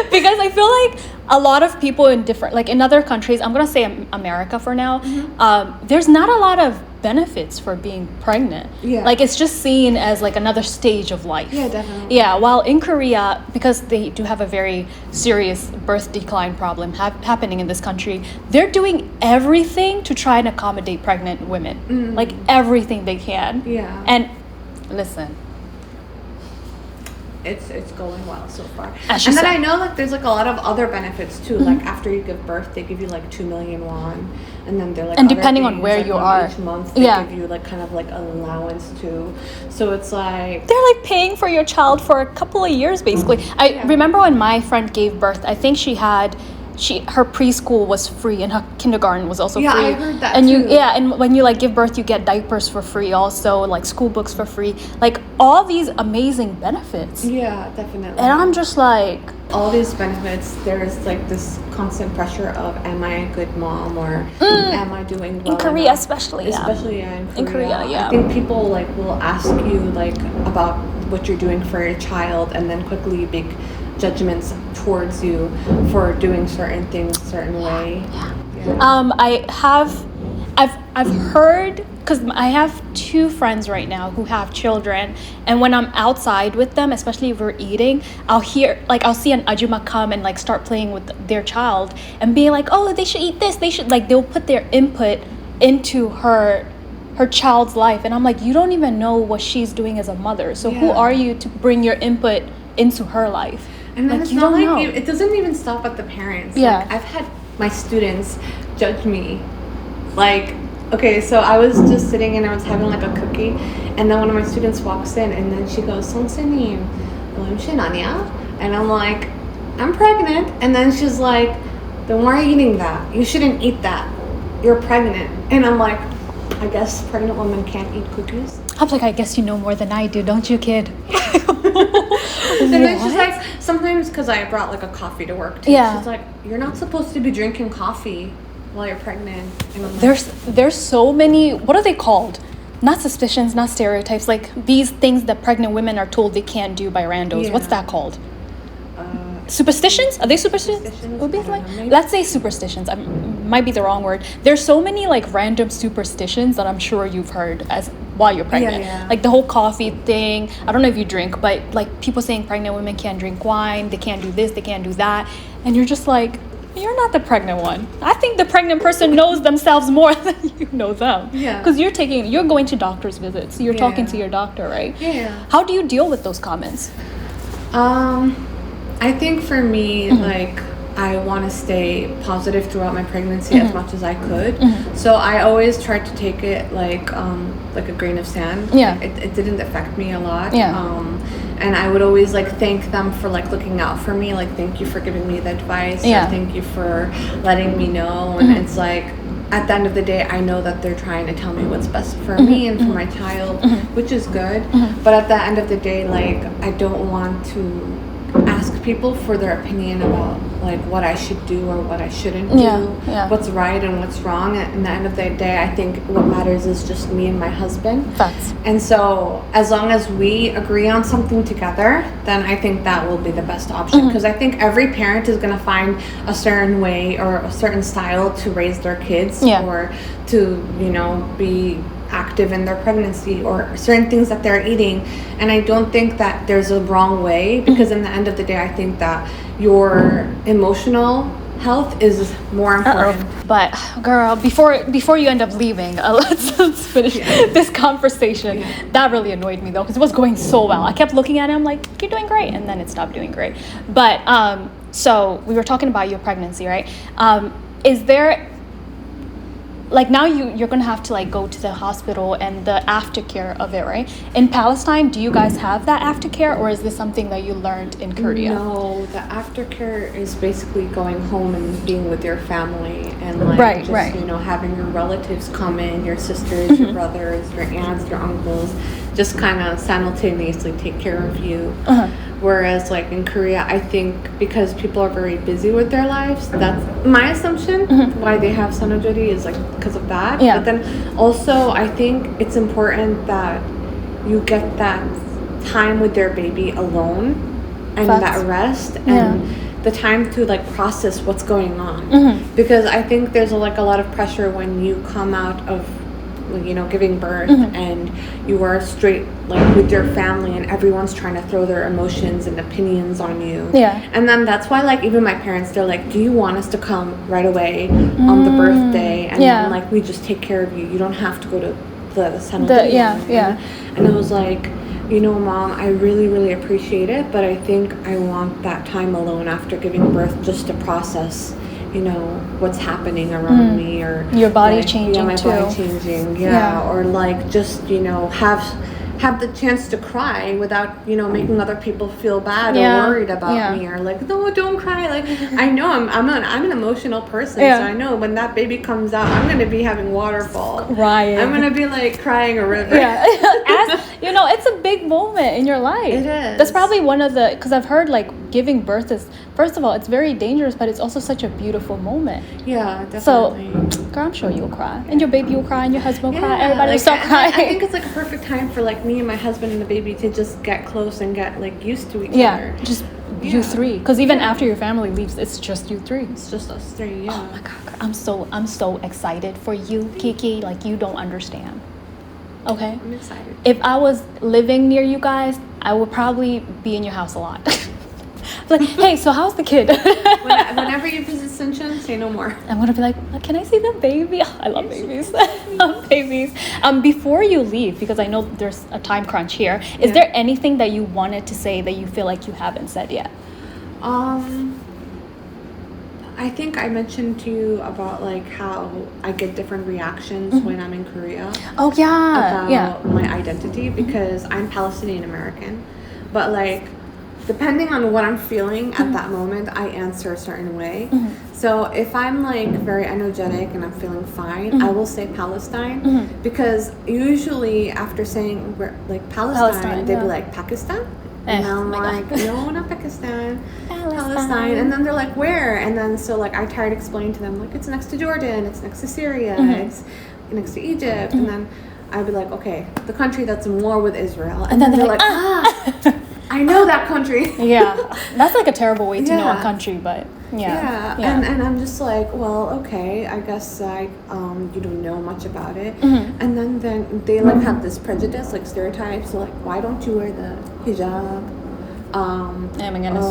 Because I feel like a lot of people in different, like in other countries, I'm gonna say America for now, there's not a lot of benefits for being pregnant. Yeah. Like it's just seen as like another stage of life. Yeah, definitely. Yeah, while in Korea, because they do have a very serious birth decline problem happening in this country, they're doing everything to try and accommodate pregnant women. Like everything they can. Yeah. And listen, it's going well so far. As she And then said. I know like there's like a lot of other benefits too. Like after you give birth, they give you like 2 million won, and then they're like And other depending on things, where like, you on are. each month they Yeah. give you like kind of like an allowance too. So it's like they're like paying for your child for a couple of years basically. I remember when my friend gave birth, I think her preschool was free and her kindergarten was also Yeah, free. I heard that and too. and when you like give birth, you get diapers for free also, like school books for free, like all these amazing benefits. yeah, definitely. And I'm just like, all these benefits, there's like this constant pressure of am I a good mom or am I doing well in Korea enough? especially, Especially in Korea. yeah. I think people like will ask you like about what you're doing for your child and then quickly make judgments towards you for doing certain things certain way. I've heard, because I have 2 friends right now who have children, and when I'm outside with them, especially if we're eating, I'll see an ajumma come and like start playing with their child and be like, oh, they should eat this, they should, like they'll put their input into her child's life, and I'm like, you don't even know what she's doing as a mother, so who Yeah. are you to bring your input into her life? And then Like, it's you not don't like know. it doesn't even stop at the parents. Yeah. Like, I've had my students judge me. Like, okay, so I was just sitting and I was having like a cookie, and then one of my students walks in and then she goes, 선생님, 너 임신 아니야? And I'm like, I'm pregnant. And then she's like, then why are you eating that? You shouldn't eat that. You're pregnant. And I'm like, I guess pregnant women can't eat cookies. I'm like, I guess you know more than I do, don't you, kid? And then she's like, sometimes because I brought like a coffee to work too. Yeah. She's like, you're not supposed to be drinking coffee while you're pregnant. And I'm like, There's so many, what are they called? Not suspicions, not stereotypes, like these things that pregnant women are told they can't do by randos. Yeah. What's that called? Superstitions? Are they superstitions? Superstitions? Would be I don't like, know, maybe. let's say superstitions. Might be the wrong word. There's so many like random superstitions that I'm sure you've heard as while you're pregnant. yeah. Like the whole coffee thing. I don't know if you drink, but like people saying pregnant women can't drink wine, they can't do this, they can't do that, and you're just like, you're not the pregnant one. I think the pregnant person knows themselves more than you know them. Yeah. Because you're going to doctor's visits. You're talking Yeah. to your doctor, right? Yeah. How do you deal with those comments? I think for me, like, I want to stay positive throughout my pregnancy as much as I could. So I always tried to take it like a grain of sand. Yeah. It didn't affect me a lot. Yeah. And I would always like thank them for like looking out for me. Like, thank you for giving me the advice. Yeah. Or thank you for letting me know. And it's like, at the end of the day, I know that they're trying to tell me what's best for me and for my child, which is good. But at the end of the day, like, I don't want to ask people for their opinion about like what I should do or what I shouldn't do, Yeah. what's right and what's wrong. At the end of the day, I think what matters is just me and my husband. Facts. And so as long as we agree on something together, then I think that will be the best option, because I think every parent is going to find a certain way or a certain style to raise their kids or to, you know, be active in their pregnancy or certain things that they're eating. And I don't think that there's a wrong way, because in the end of the day, I think that your emotional health is more important. But girl, before you end up leaving, let's finish this conversation. That really annoyed me though, because it was going so well. I kept looking at him like, you're doing great, and then it stopped doing great. But so we were talking about your pregnancy, right? Is there, like, now you're gonna have to like go to the hospital and the aftercare of it, right? In Palestine, do you guys have that aftercare, or is this something that you learned in Korea? No, the aftercare is basically going home and being with your family and like just, you know, having your relatives come in, your sisters, your brothers, your aunts, your uncles, just kind of simultaneously take care of you. Whereas like in Korea, I think because people are very busy with their lives, that's my assumption why they have sanojori is like because of that. But then also I think it's important that you get that time with their baby alone and that rest. And the time to like process what's going on, because I think there's like a lot of pressure when you come out of, you know, giving birth and you are straight like with your family and everyone's trying to throw their emotions and opinions on you. And then that's why like even my parents, they're like, do you want us to come right away on the birthday and then like we just take care of you, you don't have to go to the sanitarium. And I was like, you know, Mom, I really, really appreciate it, but I think I want that time alone after giving birth just to process, you know, what's happening around me, or your body like, changing my too. body changing, or like just, you know, have the chance to cry without, you know, making other people feel bad or worried about me, or like, no, don't cry. Like, I know I'm an emotional person, so I know when that baby comes out, I'm gonna be having waterfall. I'm gonna be like crying a river. As you know, it's a big moment in your life. It is. That's probably one of the, because I've heard like giving birth is, first of all, it's very dangerous, but it's also such a beautiful moment. Yeah, definitely. So, girl, I'm sure you'll cry, and your baby will cry, and your husband will cry. Everybody will start crying. I think it's like a perfect time for like me and my husband and the baby to just get close and get like used to each other. Just you three, because even after your family leaves, it's just you three. It's just us three. Oh my God, I'm so excited for you, Kiki. Like, you don't understand. Okay. I'm excited. If I was living near you guys, I would probably be in your house a lot. Like, hey, so how's the kid? Whenever you visit Sunshine, say no more. I'm gonna be like, can I see the baby? Oh, I love babies. I love babies. Before you leave, because I know there's a time crunch here, is there anything that you wanted to say that you feel like you haven't said yet? I think I mentioned to you about like how I get different reactions when I'm in Korea. Oh yeah. About my identity, because I'm Palestinian American, but like depending on what I'm feeling at that moment, I answer a certain way. So if I'm like very energetic and I'm feeling fine, I will say Palestine, because usually after saying like Palestine, they'd be like Pakistan. And I'm like, no, not Pakistan, Palestine. And then they're like, where? And then so like I try to explain to them, like, it's next to Jordan, it's next to Syria, it's next to Egypt. And then I'd be like, okay, the country that's in war with Israel. And then they're like, I know that country. That's like a terrible way to know a country, but and I'm just like, well, okay, I guess you don't know much about it. And then they like have this prejudice, like stereotypes, so like, why don't you wear the hijab? Oh my goodness.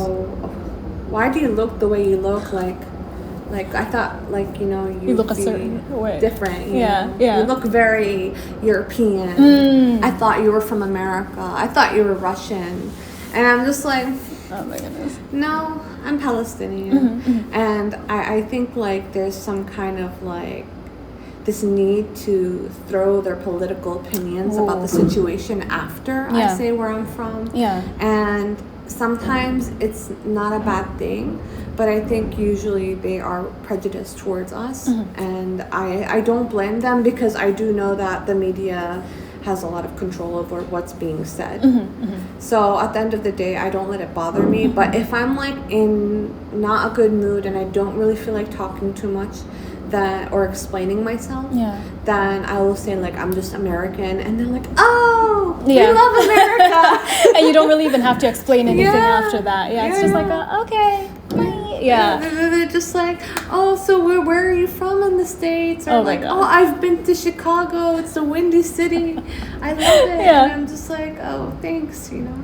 Why do you look the way you look? Like I thought, like, you know, you look a certain way, different. You know? You look very European. I thought you were from America. I thought you were Russian. And I'm just like, oh my goodness. No, I'm Palestinian. And I think like there's some kind of like this need to throw their political opinions about the situation after I say where I'm from. And sometimes it's not a bad thing, but I think usually they are prejudiced towards us. And I don't blame them, because I do know that the media has a lot of control over what's being said. So at the end of the day, I don't let it bother me. But if I'm like in not a good mood and I don't really feel like talking too much or explaining myself, then I will say like, I'm just American, and they're like, oh, we love America. And you don't really even have to explain anything after that. It's just like, okay. They're just like, oh, so where are you from in the States? Or like, oh, I've been to Chicago, it's a windy city, I love it. And I'm just like, oh, thanks, you know.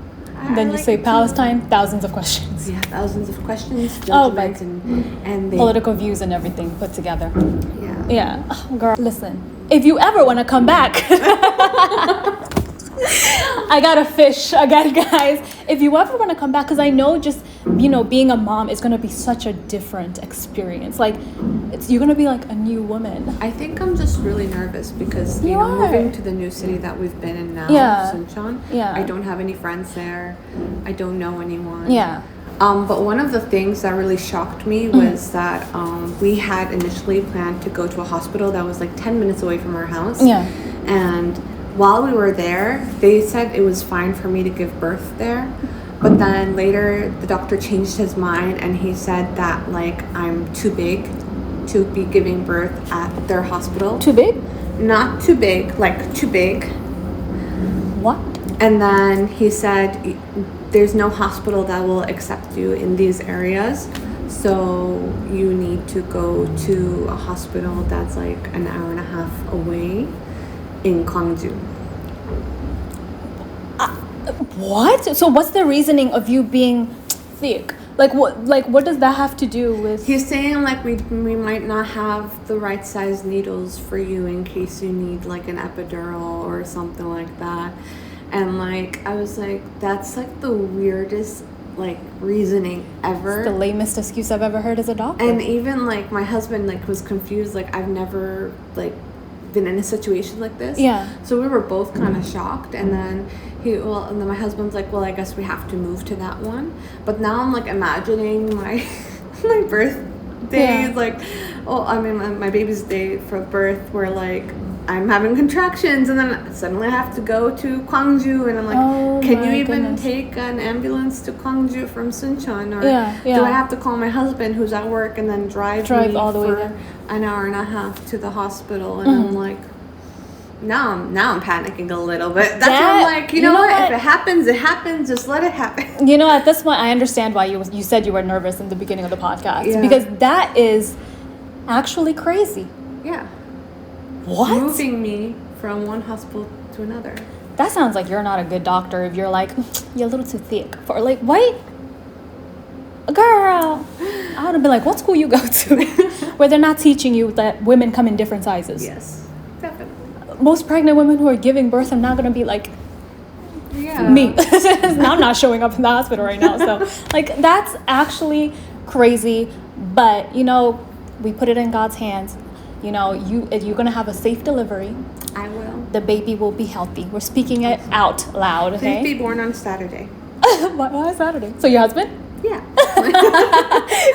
Then you say Palestine, thousands of questions. Thousands of questions, judgments, and political views and everything put together. Oh, girl, listen, if you ever want to come back, I got a fish again, guys. If you ever want to come back, because I know just, you know, being a mom is going to be such a different experience. Like, you're going to be like a new woman. I think I'm just really nervous because, you know, moving to the new city that we've been in now, Suncheon, I don't have any friends there. I don't know anyone. But one of the things that really shocked me was that we had initially planned to go to a hospital that was like 10 minutes away from our house. And while we were there, they said it was fine for me to give birth there. But then later, the doctor changed his mind and he said that like I'm too big to be giving birth at their hospital. Too big? Not too big, like too big. What? And then he said there's no hospital that will accept you in these areas. So you need to go to a hospital that's like an hour and a half away in Gwangju. What? So what's the reasoning of you being thick? Like what does that have to do with? He's saying like we might not have the right size needles for you in case you need like an epidural or something like that. And like I was like, that's like the weirdest like reasoning ever. It's the lamest excuse I've ever heard as a doctor. And even like my husband like was confused, like I've never like been in a situation like this. Yeah. So we were both kind of shocked, and then and then my husband's like, well, I guess we have to move to that one. But now I'm like imagining my my birthday, like, my baby's day for birth, where like I'm having contractions, and then suddenly I have to go to Gwangju, and I'm like, can you even take an ambulance to Gwangju from Suncheon, or do I have to call my husband who's at work and then drive me all the way for there? an hour and a half to the hospital? And I'm like, now I'm panicking a little bit. That's why I'm like, you know what? If it happens, it happens. Just let it happen. You know, at this point, I understand why you said you were nervous in the beginning of the podcast, Yeah. because that is actually crazy. Yeah. What? Moving me from one hospital to another. That sounds like you're not a good doctor if you're like, you're a little too thick. For like, what? Girl, I would have been like, what school you go to? Where they're not teaching you that women come in different sizes. Yes, definitely. Most pregnant women who are giving birth are not going to be like, Yeah. me. Now I'm not showing up in the hospital right now. So, like, that's actually crazy. But, you know, we put it in God's hands. You know, you're going to have a safe delivery. I will. The baby will be healthy. We're speaking it out loud, okay? Please be born on Saturday. Why Saturday? So your husband? Yeah.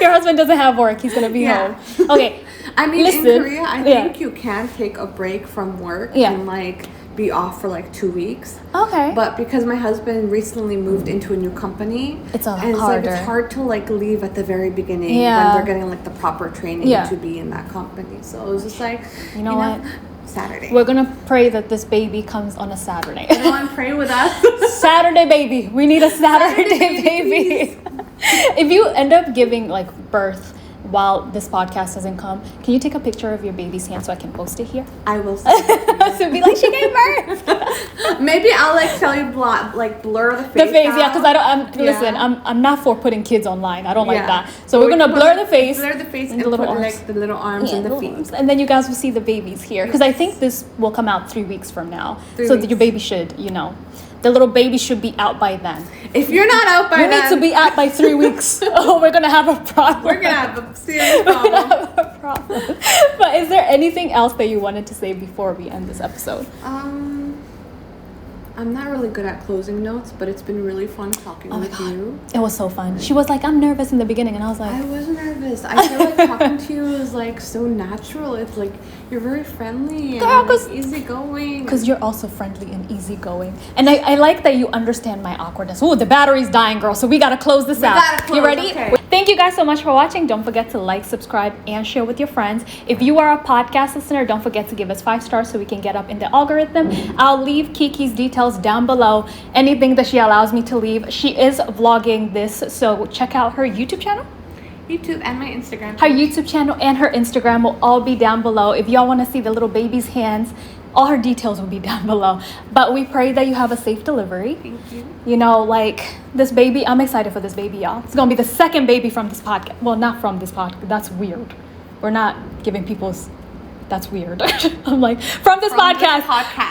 Your husband doesn't have work. He's going to be home. Okay. I mean, listen, in Korea, I think you can take a break from work and like be off for like 2 weeks. Okay. But because my husband recently moved into a new company, it's harder. Like, it's hard to like leave at the very beginning when they're getting like the proper training to be in that company. So it was just like, you know what? Saturday. We're gonna pray that this baby comes on a Saturday. Everyone pray with us. Saturday baby. We need a Saturday baby. If you end up giving like birth while this podcast doesn't come, can you take a picture of your baby's hand so I can post it here? I will. So be like, she gave birth. Maybe I'll like tell you blur the face. The face, yeah, because listen, I'm not for putting kids online. I don't like that. So we're gonna blur the face. Blur the face and the little put arms. like the little arms and the feet. And then you guys will see the babies here, because I think this will come out 3 weeks from now. 3 so weeks. that your baby should, you know, the little baby should be out by then. If you're not out by then, you need to be out by 3 weeks. Oh, we're gonna have a problem. We're gonna have a serious problem. But is there anything else that you wanted to say before we end this episode? I'm not really good at closing notes, but it's been really fun talking with you. It was so fun. She was like, I'm nervous in the beginning, and I was like, I was nervous. I feel like talking to you is like so natural. It's like you're very friendly and like, easygoing. Because you're also friendly and easygoing. And I like that you understand my awkwardness. Oh, the battery's dying, girl, so we gotta close this out. You ready? Okay. Thank you guys so much for watching. Don't forget to like, subscribe, and share with your friends. If you are a podcast listener, don't forget to give us 5 stars so we can get up in the algorithm. I'll leave Kiki's details down below. Anything that she allows me to leave. She is vlogging this, so check out her YouTube channel. YouTube and my Instagram. Her YouTube channel and her Instagram will all be down below. If y'all want to see the little baby's hands, all her details will be down below. But we pray that you have a safe delivery. Thank you. You know, like this baby, I'm excited for this baby, y'all. It's gonna be the second baby from this podcast. Well, not from this podcast. That's weird. We're not giving people's. That's weird. I'm like, from this podcast.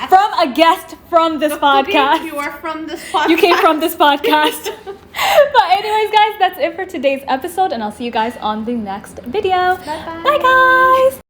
From a guest from this podcast. You are from this podcast. You came from this podcast. But anyways, guys, that's it for today's episode, and I'll see you guys on the next video. Bye-bye. Bye, guys.